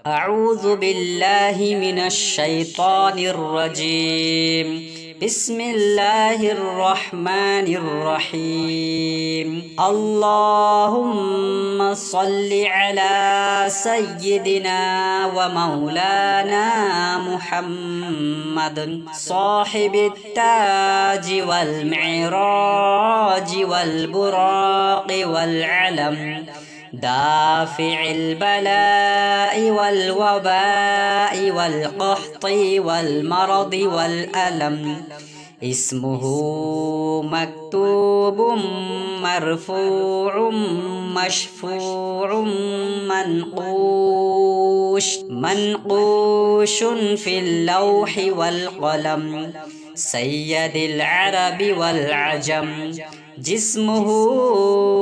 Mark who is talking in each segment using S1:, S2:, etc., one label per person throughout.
S1: أعوذ بالله من الشيطان الرجيم. بسم الله الرحمن الرحيم. اللهم صل على سيدنا ومولانا محمد صاحب التاج والمعراج والبراق والعلم، دافع البلاء والوباء والقحط والمرض والألم. اسمه مكتوب مرفوع مشفوع منقوش في اللوح والقلم، سيد العرب والعجم. جسمه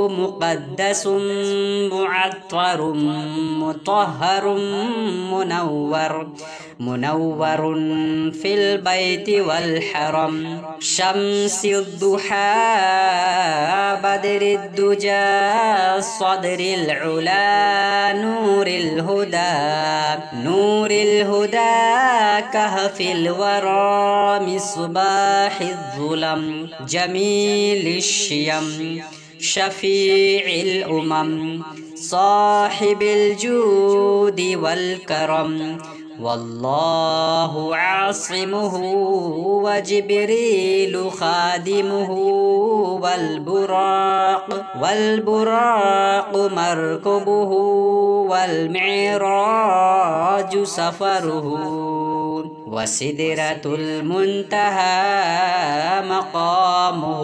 S1: مقدس معطر مطهر منور في البيت والحرم. شمس الضحى بدر الدجى صدر العلا نور الهدى كهف الورى مصباح الظلم. جميل الشيم شفيع الأمم، صاحب الجود والكرم. والله عاصمه وجبريل خادمه، والبراق مركبه، والمعراج سفره. وسدرة المنتهى مقامه،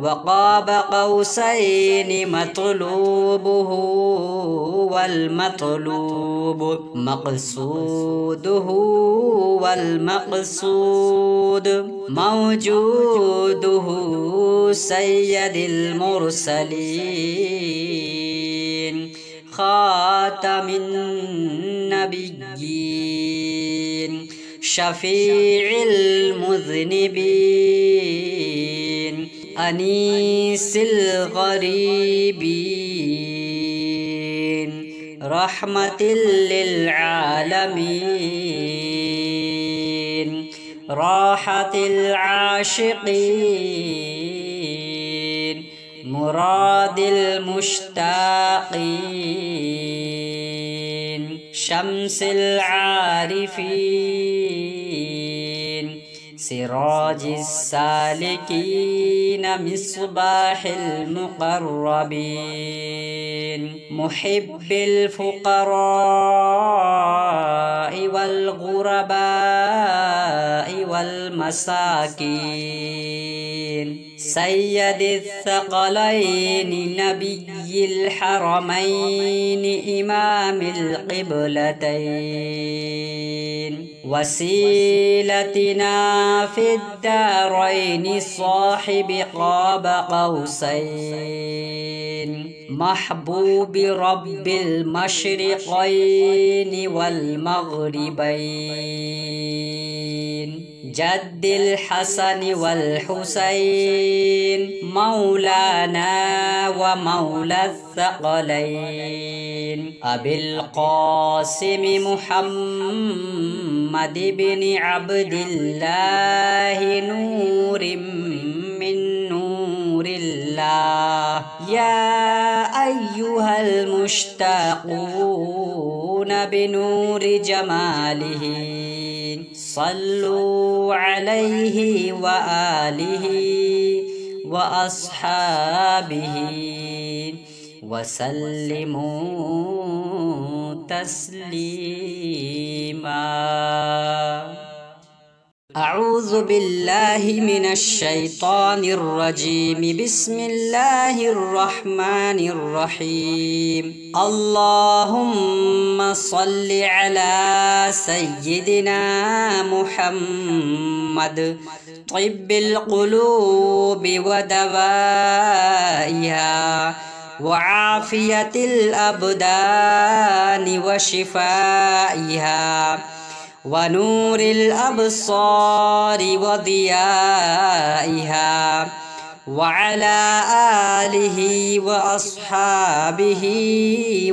S1: وقاب قوسين مطلوبه، والمطلوب مقصوده، والمقصود موجوده. سيد المرسلين خاتم النبيين شفيع المذنبين أنيس الغريبين رحمة للعالمين راحة العاشقين مراد المشتاقين شمس العارفين سراج السالكين مصباح المقربين محب الفقراء والغرباء والمساكين سيد الثقلين نبي الحرمين إمام القبلتين وسيلتنا في الدارين صاحب قاب قوسين محبوب رب المشرقين والمغربين جد الحسن والحسين مولانا ومولى الثقلين أبي القاسم محمد بن عبد الله نور من نور الله يا أيها المشتاقون بنور جماله صلوا عليه وآله وأصحابه وسلموا تسليما. أعوذ بالله من الشيطان الرجيم. بسم الله الرحمن الرحيم. اللهم صل على سيدنا محمد طب القلوب ودوائها وعافية الأبدان وشفائها ونور الأبصار وضيائها वअला आलिहि व अस्हाबिहि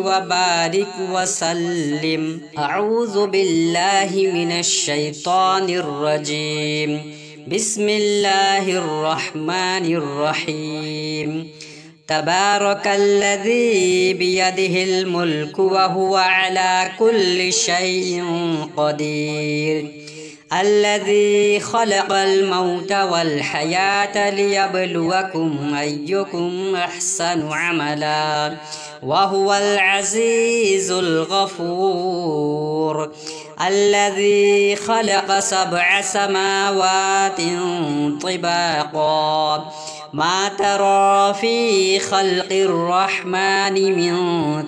S1: व बारिक वसल्लिम। अऊज़ु बिल्लाहि मिनश शैतानिर रजीम। बिस्मिल्लाहिर रहमानिर रहीम। तबारकल्लज़ी बियदिहिल मुल्क व हुवा अला कुल्लि शैइन क़दीर। अल्लज़ी खलक़ल मौत वल हयात लियब्लुवकुम अय्युकुम अहसनु अमला व हुवल अज़ीज़ुल गफ़ूर। अल्लज़ी खलक़ सबअ समावातिन तिबाक़ा मा तरा फ़ी ख़ल्क़िर रहमानि मिन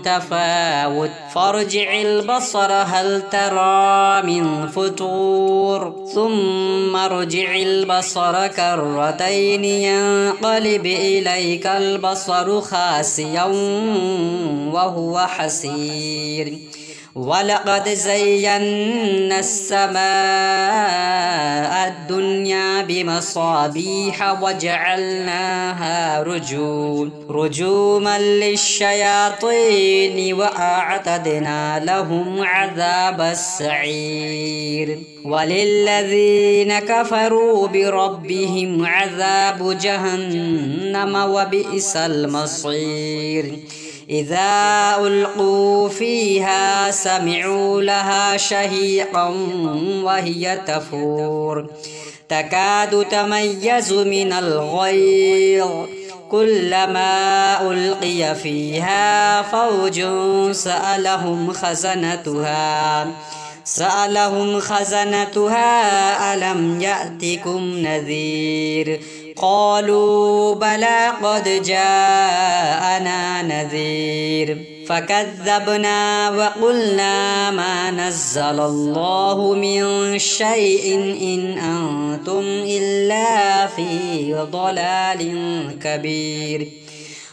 S1: तफ़ावुत फ़र्जि'ल बसर हल तरा मिन फ़ुतूर सुम्मा अर्जि'ल बसर कर्रतैनि यंक़लिब इलैकल बसरु ख़ासियन व हुवा हसीर। वलक़द ज़य्यन्ना अस्समाअ अद्दुन्या बिमसाबीह वजअलनाहा रुजूमन लिश्शयातीन व अअतदना लहुम अज़ाबस्सईर। वलिल्लज़ीन कफ़रू बिरब्बिहिम अज़ाबु जहन्नम व बिइसल मसीर। इज़ा उल्क़ू फ़ीहा समिअू लहा शहीक़न व हिय तफ़ूर तकादु तमय्यज़ु मिनल ग़यज़ कुल्लमा उल्क़िय फ़ीहा फ़ौजुन सअलहुम ख़ज़नतुहा अलम यअतिकुम नज़ीर। क़ालू बला क़द जाअना नज़ीर फ़कज़्ज़बना व क़ुलना मा नज़्ज़लल्लाहु मिन शैइन इन अंतुम इल्ला फ़ी ضलालिन कबीर।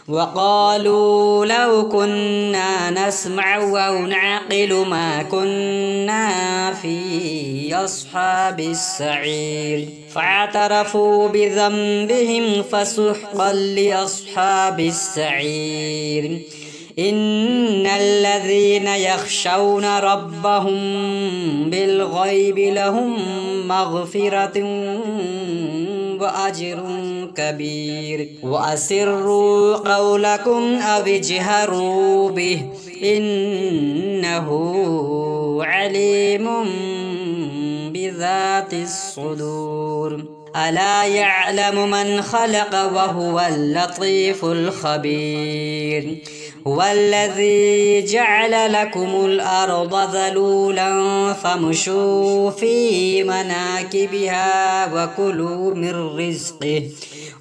S1: वक़ालू लौ कुन्ना नस्मअु औ नअक़िलु मा कुन्ना फ़ी अस्हाबिस सईर। फ़अतरफ़ू बिज़ंबिहिम फ़सुह्क़न लिअस्हाबिस सईर। इन्नल्लज़ीन यख़शौन रब्बहुम बिलग़ैबि लहुम मग़फ़िरतुन व अज्रुन कबीर। व असिर्रू क़ौलकुम अव इजहरू बिहि इन्नहु अलीमुम बिज़ातिस सुदूर। अला यअलमु मन ख़लक़ व हुवल लतीफ़ुल ख़बीर। हुवल्लज़ी जअल लकुमुल अर्ज़ ज़लूलन फ़मशू फ़ी मनाकिबिहा व कुलू मिर रिज़्क़िही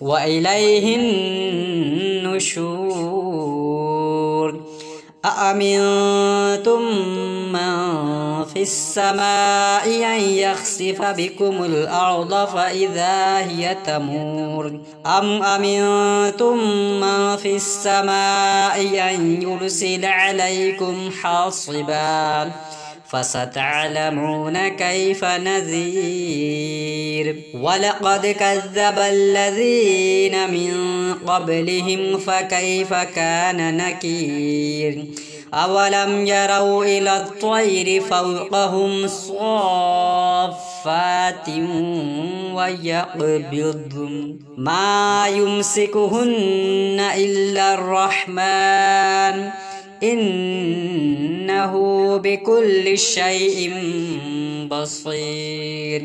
S1: व इलैहिन नुशूर। अअमिनतुम मन फ़िस समाइ अन यख़सिफ़ बिकुमुल अर्ज़ फ़इज़ा हिय तमूर। अम अमिनतुम मन फ़िस समाइ अन युरसिल अलैकुम हासिबा फ़सतअलमून कैफ़ नज़ीर। वलक़द कज़्ज़बल्लज़ीन मिन क़ब्लिहिम फ़कैफ़ कान नकीर। अवलम यरौ इलत्तय्रि फ़ौक़हुम स्वाफ़्फ़ातिन व यक़बिद्न मा युमसिकुहुन्न इल्लर रहमान इन्नहु बिकुल्लि शैइन बसीर।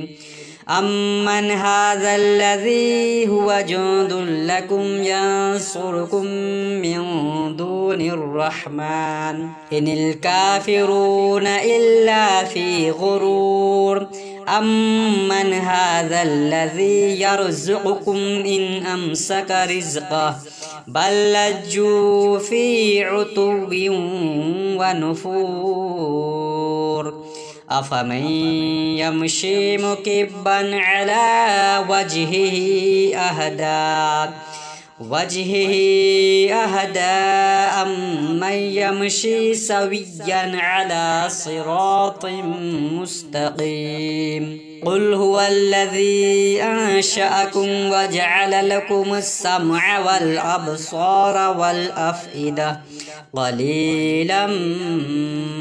S1: अम्मन हाज़ल्लज़ी हुवा जुंदुल लकुम यंसुरुकुम मिन दूनिर रहमान इनिल काफ़िरून इल्ला फ़ी गुरूर। अम्मन हाज़ल्लज़ी यरज़ुक़ुकुम इन अमसक रिज़्क़हु बल लज्जू फ़ी उतुव्विन व नुफ़ूर। अफ़मन यमशी मुकिब्बन अला वजहिही अहदा वजहिह अहदा अम्मन यमशी सविय्यन अला सिरातिम मुस्तकीम। कुल हुवल्लज़ी अंशअकुम वजअल लकुमुस्समअ वल अब्सार वल अफ़इदा क़लीलन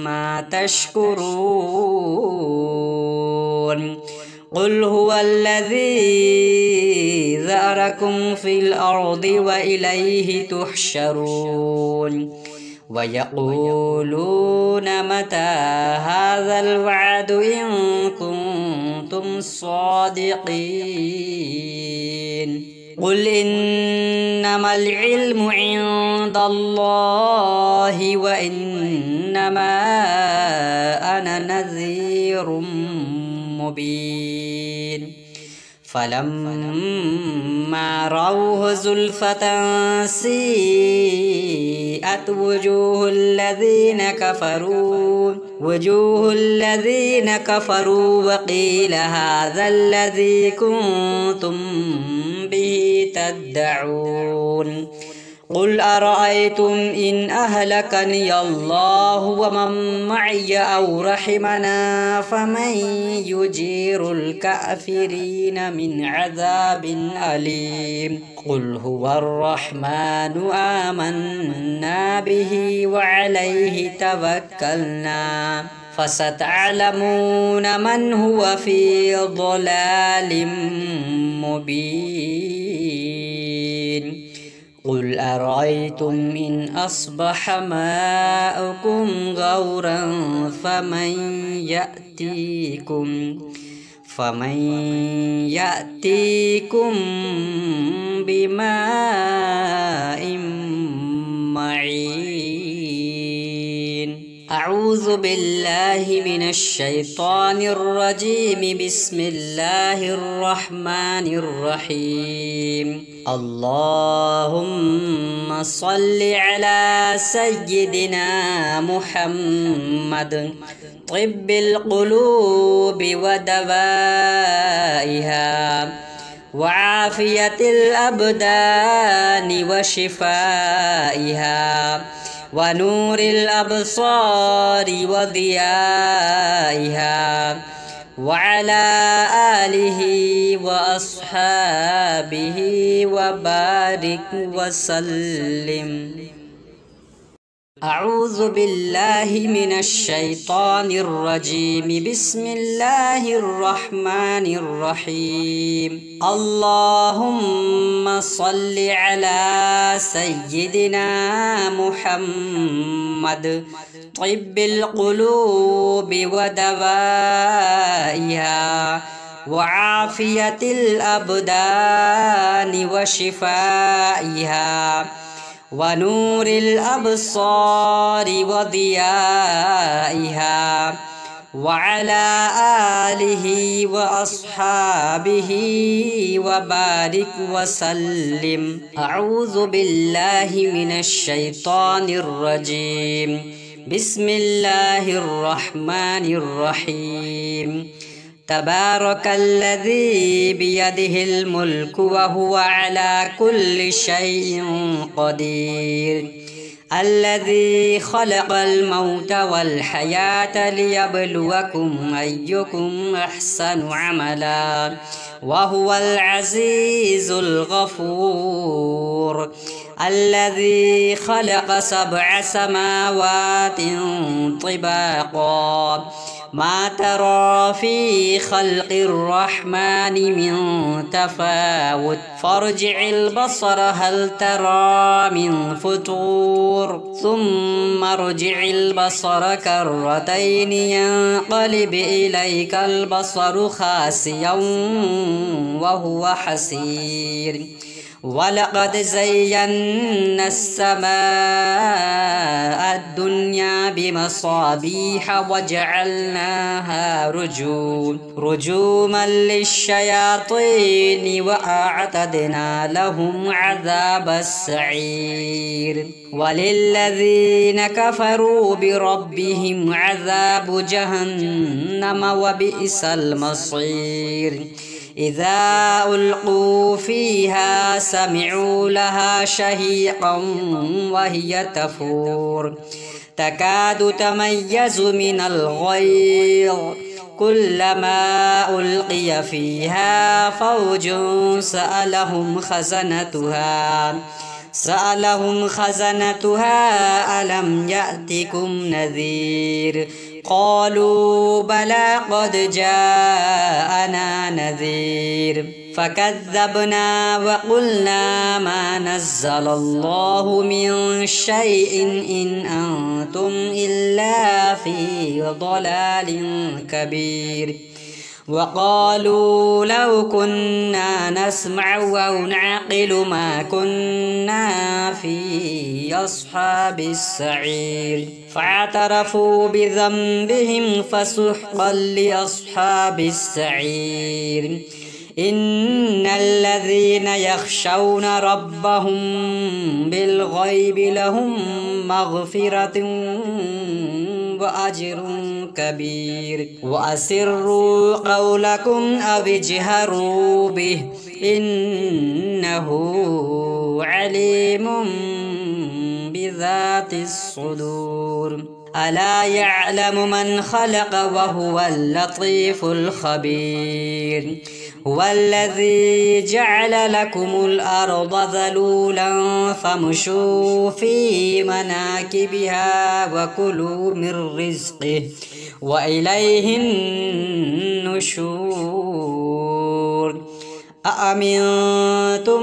S1: मा तशकुरून। कुल हुवल्लज़ी ज़अरकुम फ़िल अर्दि व इलैहि तुहशरून। वयक़ूलून मता हाज़ल वअदु इन कुन्तुम सादिक़ीन। कुल इन्नमल इल्मु इंदल्लाहि व इन्नमा अना नज़ीरुम मुबीन। फलम्मा रअवहु ज़ुल्फ़तन सीअत वुजूहुल्लज़ीन कफ़रू वक़ील हाज़ल्लज़ी कुन्तुम बिही तद्दऊन। कुल अरअयतुम इन अहलकनी अल्लाहु व मन मअय औ रहिमना फमन युजीरुल काफ़िरीन मिन अज़ाबिन अलीम। कुल हुवर्रहमानु आमन्ना बिही व अलैहि तवक्कलना फसतअलमून मन हुव फ़ी ज़लालिम मुबीन। कुल अरअयतुम इन अस्बह माउकुम गौरन फमन यअतीकुम बिमाइन मईन। अऊज़ु बिल्लाहि मिनश शैतानिर रजीम। बिस्मिल्लाहिर रहमानिर रहीम। अल्लाहुम्मा सल्लि अला सय्यिदिना मुहम्मद तिब्बिल क़ुलूबि व दवाइहा व आफ़ियतिल अबदानि व शिफ़ाइहा व नूरिल अब्सारि व दियाइहा व अला आलिहि व अस्हाबिहि व बारिक व सल्लिम। अऊज़ु बिल्लाहि मिनश शैतानिर रजीम। बिस्मिल्लाहिर रहमानिर रहीम। अल्लाहुम्मा सल्लि अला सय्यिदिना मुहम्मद तिब्बिल क़ुलूबि व दवाइहा व आफ़ियतिल अबदानि व शिफ़ाइहा व नूरिल अब्सारि व दियाइहा व अला आलिहि व अस्हाबिहि व बारिक व सल्लिम। अऊज़ु बिल्लाहि मिनश शैतानिर रजीम। बिस्मिल्लाहिर रहमानिर रहीम। तबारकल्लज़ी बियदिहिल मुल्कु व हुवा अला कुल्लि शैइन क़दीर। अल्लज़ी ख़लक़ल मौत वल हयात लियब्लुवकुम अय्युकुम अहसनु अमला व हुवल अज़ीज़ुल गफ़ूर। अल्लज़ी ख़लक़ सबअ समावातिन तिबाक़ा मा तरा फ़ी ख़ल्क़िर रहमानि मिन तफ़ावुत फ़र्जि'ल बसर हल तरा मिन फ़ुतूर सुम्मा रजि'ल बसर कर्रतैनि यंक़लिब इलैकल बसरु ख़ासियन व हुवा हसीर। वलक़द ज़य्यन्ना अस्समाअ अद्दुन्या बिमसाबीह वजअलनाहा रुजूमन लिश्शयातीन व अअतदना लहुम अज़ाबस्सईर। वलिल्लज़ीन कफ़रू बिरब्बिहिम अज़ाबु जहन्नम व बि'सल मसीर। إذا ألقوا فيها سمعوا لها شهيقا وهي تفور تكاد تميز من الغيظ كلما ألقي فيها فوج سألهم خزنتها ألم يأتكم نذير قالوا بلى قد جاءنا نذير فكذبنا وقلنا ما نزل الله من شيء إن أنتم إلا في ضلال كبير وقالوا لو كنا نسمع أو نعقل ما كنا في أصحاب السعير فاعترفوا بذنبهم فسحقا لأصحاب السعير إن الذين يخشون ربهم بالغيب لهم مغفرة وأجر كبير وأسروا قولكم أو اجهروا به إنه عليم بذات الصدور ألا يعلم من خلق وهو اللطيف الخبير هو الذي جعل لكم الأرض ذلولا فامشوا في مناكبها وكلوا من رزقه وإليه النشور أأمنتم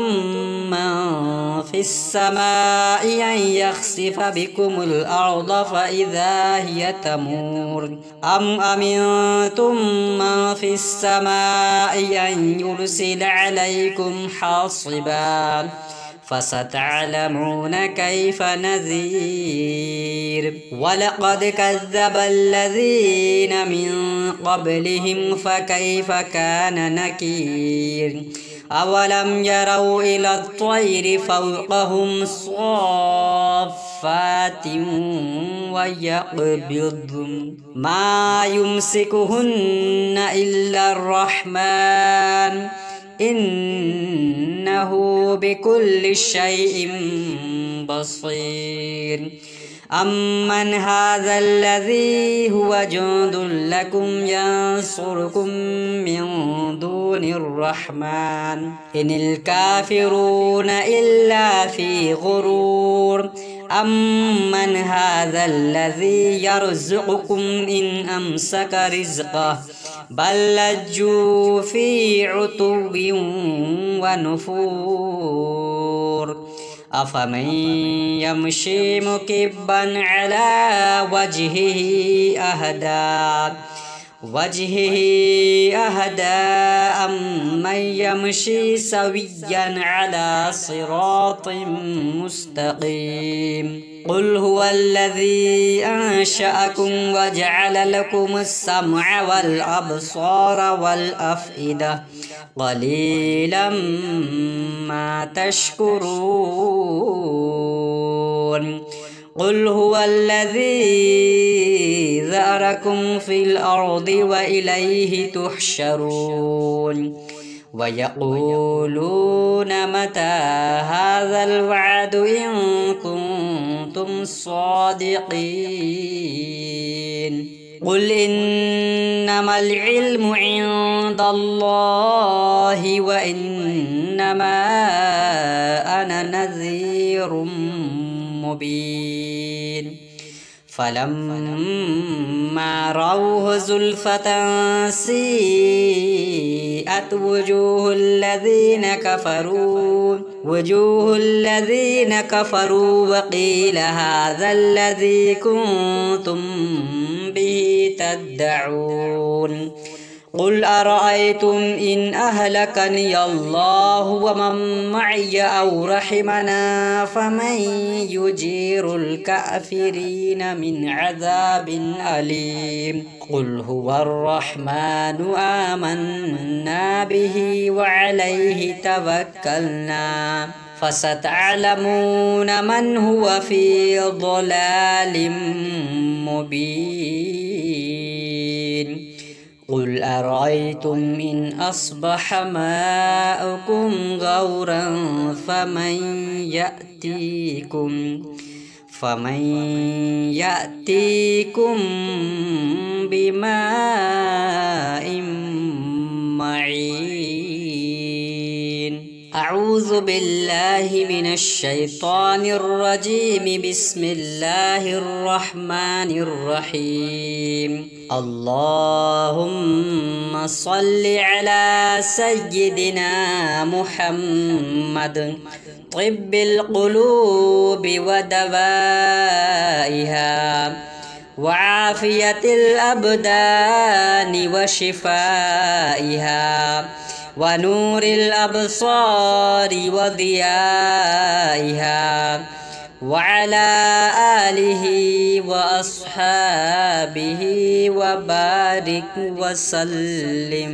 S1: من في السماء أن يخسف بكم الأرض فإذا هي تمور أم أمنتم من في السماء أن يرسل عليكم حاصبا فستعلمون كيف نذير ولقد كذب الذين من قبلهم فكيف كان نكير أولم يروا إلى الطير فوقهم صافات ويقبضن ما يمسكهن إلا الرحمن إنه بكل شيء بصير أمن هذا الذي هو جند لكم ينصركم من دون الرحمن إن الكافرون إلا في غرور أمن هذا الذي يرزقكم إن أمسك رزقه بل لجوا في عتو ونفور أفمن يمشي مكبا على وجهه أهدى أمن يمشي سويا على صراط مستقيم قل هو الذي أنشأكم وجعل لكم السمع والأبصار والأفئدة قليلا ما تشكرون قل هو الذي ذرأكم في الأرض وإليه تحشرون ويقولون متى هذا الوعد إن كنتم صادقين قل إنما العلم عند الله وإنما أنا نذير مبين فلما رأوه زلفة سيئت وجوه الذين كفروا وقيل هذا الذي كنتم به تدعون قل أرأيتم إن أهلكني الله ومن معي أو رحمنا فمن يجير الكافرين من عذاب أليم قل هو الرحمن آمنا به وعليه توكلنا فستعلمون من هو في ضلال مبين قل أرأيتم إن أصبح ماؤكم غورا فمن يأتيكم بماء معين. أعوذ بالله من الشيطان الرجيم. بسم الله الرحمن الرحيم. اللهم صل على سيدنا محمد طب القلوب ودوائها وعافية الأبدان وشفائها ونور الأبصار وضيائها، وعلى آله وأصحابه وبارك وسلم.